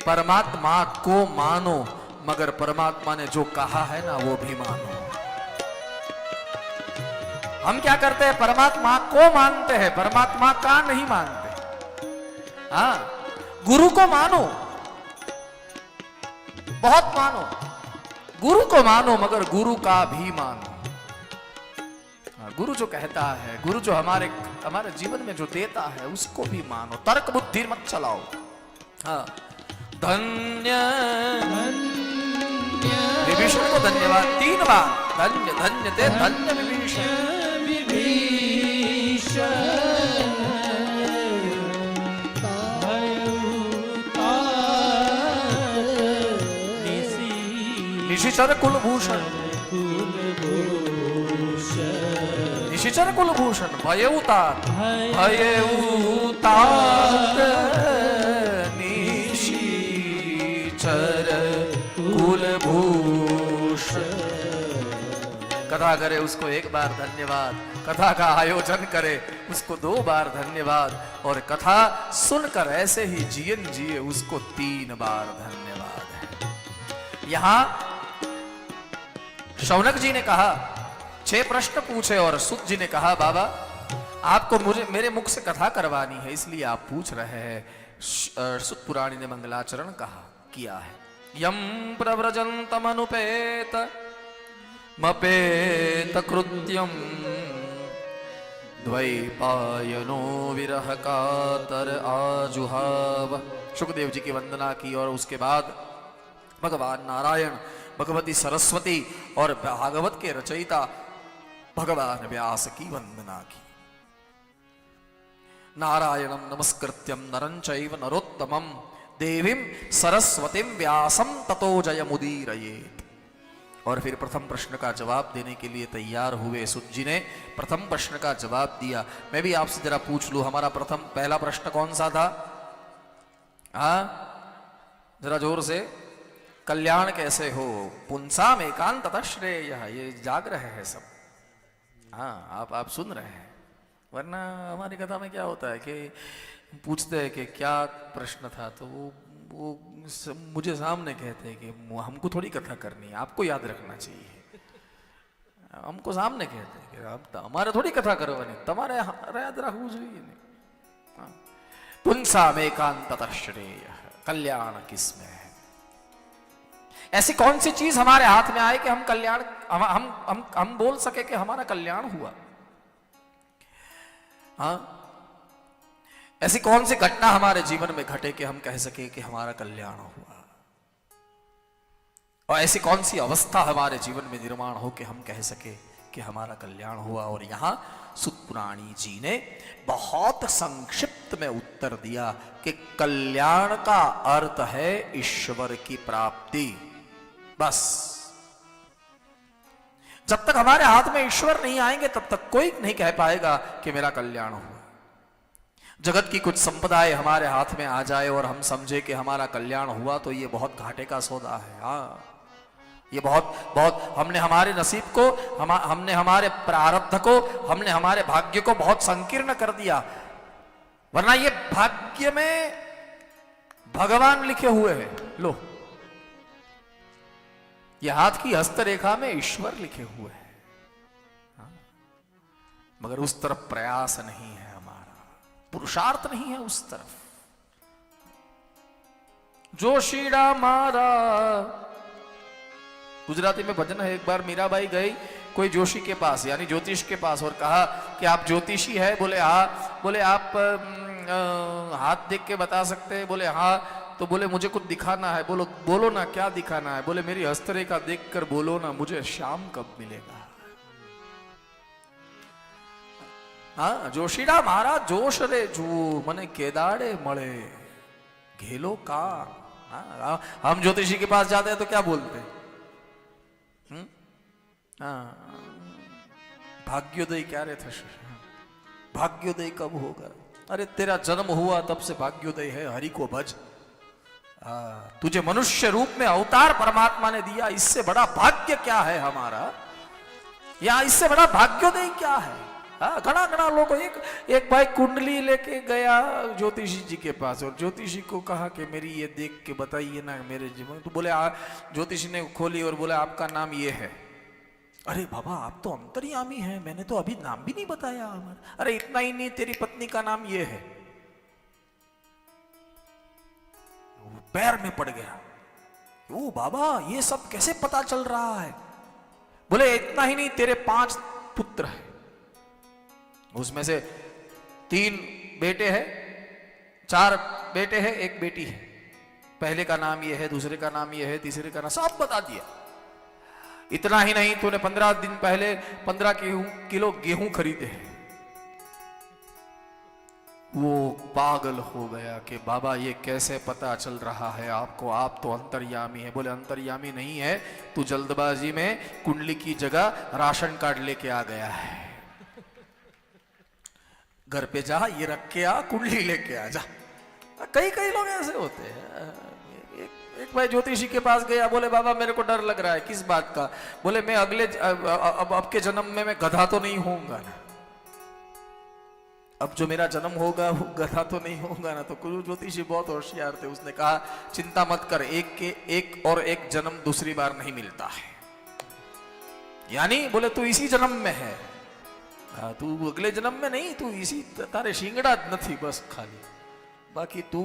परमात्मा को मानो, मगर परमात्मा ने जो कहा है ना वो भी मानो। हम क्या करते हैं, परमात्मा को मानते हैं, परमात्मा का नहीं मानते। हाँ, गुरु को मानो, बहुत मानो, गुरु को मानो, मगर गुरु का भी मानो। गुरु जो कहता है, गुरु जो हमारे जीवन में जो देता है उसको भी मानो, तर्क बुद्धि मत चलाओ। हाँ, धन्य विभीषण को धन्यवाद 3 बार, धन्य धन्य ते धन्य विभीषण। निशिचर कुलभूषण, निशिचर कुलभूषण, भयउतार, भयउतार निशिचर कुलभूषण। कथा करे उसको 1 बार धन्यवाद, कथा का आयोजन करे उसको 2 बार धन्यवाद, और कथा सुनकर ऐसे ही जीवन जिए उसको 3 बार धन्यवाद है। यहां शौनक जी ने कहा 6 प्रश्न पूछे और सुत जी ने कहा बाबा आपको मेरे मुख से कथा करवानी है इसलिए आप पूछ रहे हैं। सुत पुराणी ने मंगलाचरण किया है। यम प्रव्रजन्तमनुपेत मपेत कृत्यम द्वैपायनो विरह कातर आजुहाव। शुकदेव जी की वंदना की और उसके बाद भगवान नारायण, भगवती सरस्वती और भागवत के रचयिता भगवान व्यास की वंदना की। नारायणं नमस्कृत्यं नरं चैव नरोत्तमं देवीं सरस्वतीं व्यासं ततो जयमुदीरयेत्। और फिर प्रथम प्रश्न का जवाब देने के लिए तैयार हुए सुत जी ने प्रथम प्रश्न का जवाब दिया। मैं भी आपसे जरा पूछ लूं, हमारा पहला प्रश्न कौन सा था? जरा जोर से, कल्याण कैसे हो? पुंसाम एकांततः श्रेयः। ये जाग रहे हैं सब। हाँ, आप सुन रहे हैं, वरना हमारी कथा में क्या होता है कि पूछते हैं कि क्या प्रश्न था, तो वो मुझे सामने कहते हैं कि हमको थोड़ी कथा करनी है, आपको याद रखना चाहिए। हमको सामने कहते हैं कि आप हमारे थोड़ी कथा करवानी, तुम्हारे याद रखू चाहिए। पुंसाम एकांततः श्रेयः, कल्याण किसमें है? ऐसी कौन सी चीज हमारे हाथ में आए कि हम कल्याण हम बोल सके कि हमारा कल्याण हुआ? हाँ, ऐसी कौन सी घटना हमारे जीवन में घटे कि हम कह सके कि हमारा कल्याण हुआ? और ऐसी कौन सी अवस्था हमारे जीवन में निर्माण हो कि हम कह सके कि हमारा कल्याण हुआ? और यहां सुत पुराणी जी ने बहुत संक्षिप्त में उत्तर दिया कि कल्याण का अर्थ है ईश्वर की प्राप्ति। बस, जब तक हमारे हाथ में ईश्वर नहीं आएंगे तब तक कोई नहीं कह पाएगा कि मेरा कल्याण हुआ। जगत की कुछ संपदाएं हमारे हाथ में आ जाए और हम समझे कि हमारा कल्याण हुआ तो ये बहुत घाटे का सौदा है। हाँ, ये बहुत हमने हमारे नसीब को, हमने हमारे प्रारब्ध को, हमने हमारे भाग्य को बहुत संकीर्ण कर दिया। वरना ये भाग्य में भगवान लिखे हुए हैं। लो, ये हाथ की हस्तरेखा में ईश्वर लिखे हुए हैं। हाँ? मगर उस तरफ प्रयास नहीं है हमारा, पुरुषार्थ नहीं है उस तरफ। जोशीड़ा मारा, गुजराती में भजन है। एक बार मीराबाई गई कोई जोशी के पास, यानी ज्योतिष के पास, और कहा कि आप ज्योतिषी है? बोले हाँ। बोले आप हाथ देख के बता सकते हैं? बोले हाँ। तो बोले मुझे कुछ दिखाना है। बोलो ना, क्या दिखाना है? बोले मेरी हस्तरेखा देखकर बोलो ना मुझे श्याम कब मिलेगा। हाँ, जोशीड़ा मारा जोश रे जू मने केदाड़े मळे घेलो का। हाँ, हम ज्योतिषी के पास जाते हैं तो क्या बोलते हैं? भाग्योदय क्या रे थश, भाग्योदय कब होगा? अरे तेरा जन्म हुआ तब से भाग्योदय है, हरि को भज। तुझे मनुष्य रूप में अवतार परमात्मा ने दिया, इससे बड़ा भाग्य क्या है हमारा? या इससे बड़ा भाग्योदय क्या है? हाँ, घना घना लोगों। एक भाई कुंडली लेके गया ज्योतिषी जी के पास और ज्योतिषी को कहा कि मेरी ये देख के बताइए ना मेरे जीवन। तो बोले ज्योतिषी ने खोली और बोले आपका नाम ये है। अरे बाबा आप तो अंतर्यामी हैं, मैंने तो अभी नाम भी नहीं बताया हमारा। अरे इतना ही नहीं, तेरी पत्नी का नाम ये है। वो पैर में पड़ गया, ओ बाबा ये सब कैसे पता चल रहा है? बोले इतना ही नहीं, तेरे 5 पुत्र हैं, उसमें से 3 बेटे हैं, 4 बेटे हैं, 1 बेटी है। पहले का नाम ये है, दूसरे का नाम ये है, तीसरे का नाम, सब बता दिया। इतना ही नहीं, तूने 15 दिन पहले 15 किलो गेहूं खरीदे हैं। वो पागल हो गया कि बाबा ये कैसे पता चल रहा है आपको, आप तो अंतर्यामी है। बोले अंतर्यामी नहीं है, तू जल्दबाजी में कुंडली की जगह राशन कार्ड लेके आ गया है। घर पे जा, ये रख के आ, कुंडली लेके आ जा। कई लोग ऐसे होते हैं। एक भाई ज्योतिषी के पास गया, बोले बाबा मेरे को डर लग रहा है। किस बात का? बोले मैं अब के जन्म में मैं गधा तो नहीं होऊंगा ना, अब जो मेरा जन्म होगा वो गधा तो नहीं होगा ना। तो कुछ ज्योतिषी बहुत होशियार थे, उसने कहा चिंता मत कर, एक जन्म दूसरी बार नहीं मिलता है। यानी बोले तू इसी जन्म में है, तू अगले जन्म में नहीं, तू इसी तारे शिंगड़ा નથી बस खाली, बाकी तू